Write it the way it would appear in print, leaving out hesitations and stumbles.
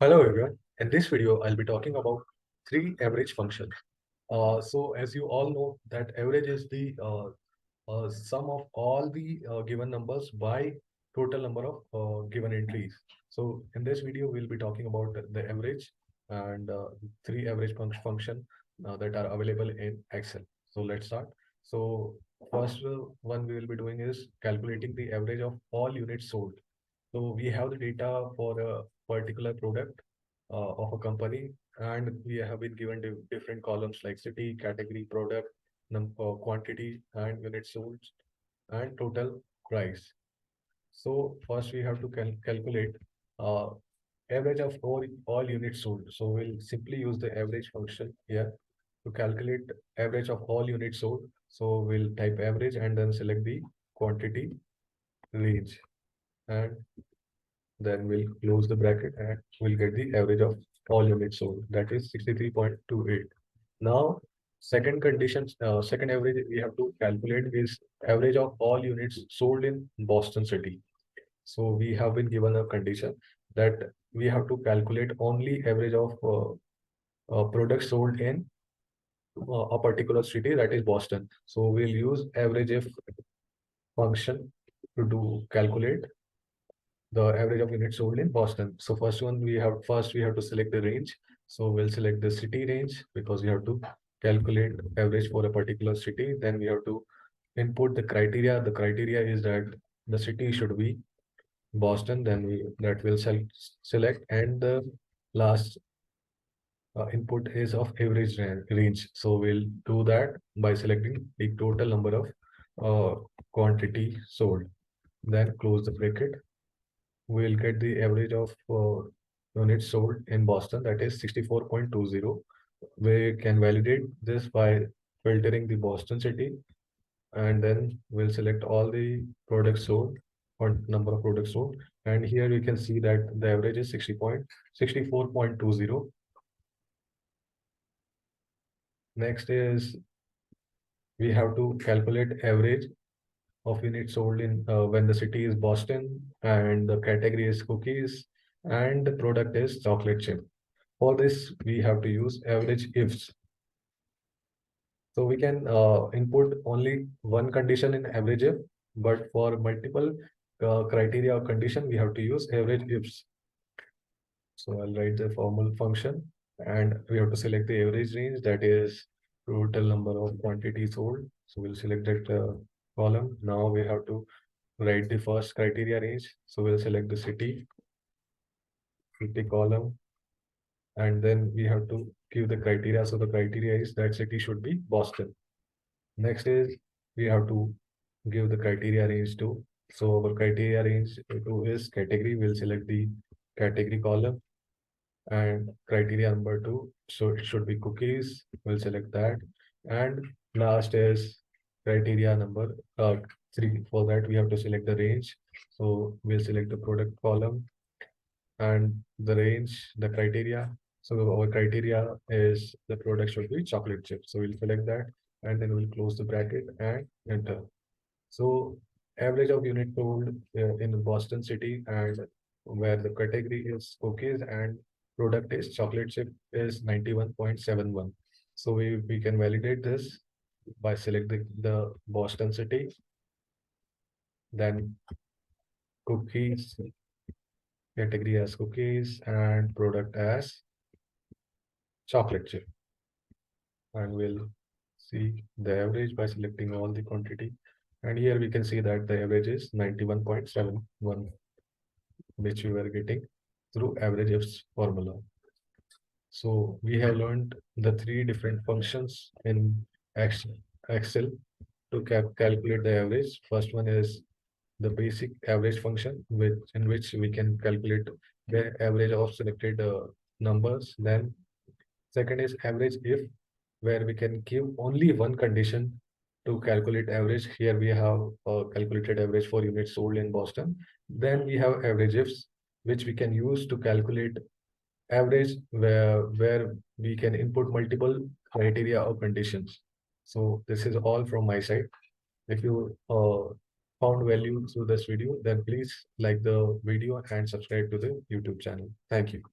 Hello everyone. In this video, I'll be talking about three average functions. So as you all know that average is the sum of all the given numbers by total number of given entries. So in this video, we'll be talking about the average and three average function that are available in Excel. So let's start. So first one we will be doing is calculating the average of all units sold. So we have the data for a particular product of a company, and we have been given different columns like city, category, product, quantity, and units sold, and total price. So first we have to calculate uh, average of all units sold. So we'll simply use the average function here to calculate average of all units sold. So we'll type average and then select the quantity range, and then we'll close the bracket and we'll get the average of all units sold, that is 63.28. Now, second average we have to calculate is average of all units sold in Boston City. So we have been given a condition that we have to calculate only average of products sold in a particular city, that is Boston. So we'll use Averageif function to do calculate the average of units sold in Boston. So first we have to select the range. So we'll select the city range because we have to calculate average for a particular city. Then we have to input the criteria. The criteria is that the city should be Boston. Then that will select, and the last input is of average range. So we'll do that by selecting the total number of quantity sold. Then close the bracket. We'll get the average of units sold in Boston, that is 64.20. We can validate this by filtering the Boston city, and then we'll select all the products sold or number of products sold. And here we can see that the average is 64.20. Next is we have to calculate average of units sold in when the city is Boston and the category is cookies and the product is chocolate chip. For this, we have to use average ifs. So we can input only one condition in average if, but for multiple criteria or condition, we have to use average ifs. So I'll write the formal function, and we have to select the average range, that is total number of quantity sold. So we'll select that column. Now we have to write the first criteria range. So we'll select the city column, and then we have to give the criteria. So the criteria is that city should be Boston. Next is we have to give the criteria range to. So our criteria range to is category. We'll select the category column, and criteria number 2. So it should be cookies. We'll select that. And last is criteria number 3. For that, we have to select the range. So we'll select the product column and the range, the criteria. So our criteria is the product should be chocolate chip. So we'll select that, and then we'll close the bracket and enter. So average of unit sold in Boston City, and where the category is cookies and product is chocolate chip, is 91.71. So we can validate this by selecting the Boston City, then cookies, category as cookies and product as chocolate chip. And we'll see the average by selecting all the quantity. And here we can see that the average is 91.71, which we were getting through Averageif's formula. So we have learned the three different functions in Excel to calculate the average. First one is the basic average function, in which we can calculate the average of selected numbers. Then second is average if, where we can give only one condition to calculate average. Here we have calculated average for units sold in Boston. Then we have average ifs, which we can use to calculate average where we can input multiple criteria or conditions. So this is all from my side. If you found value through this video, then please like the video and subscribe to the YouTube channel. Thank you.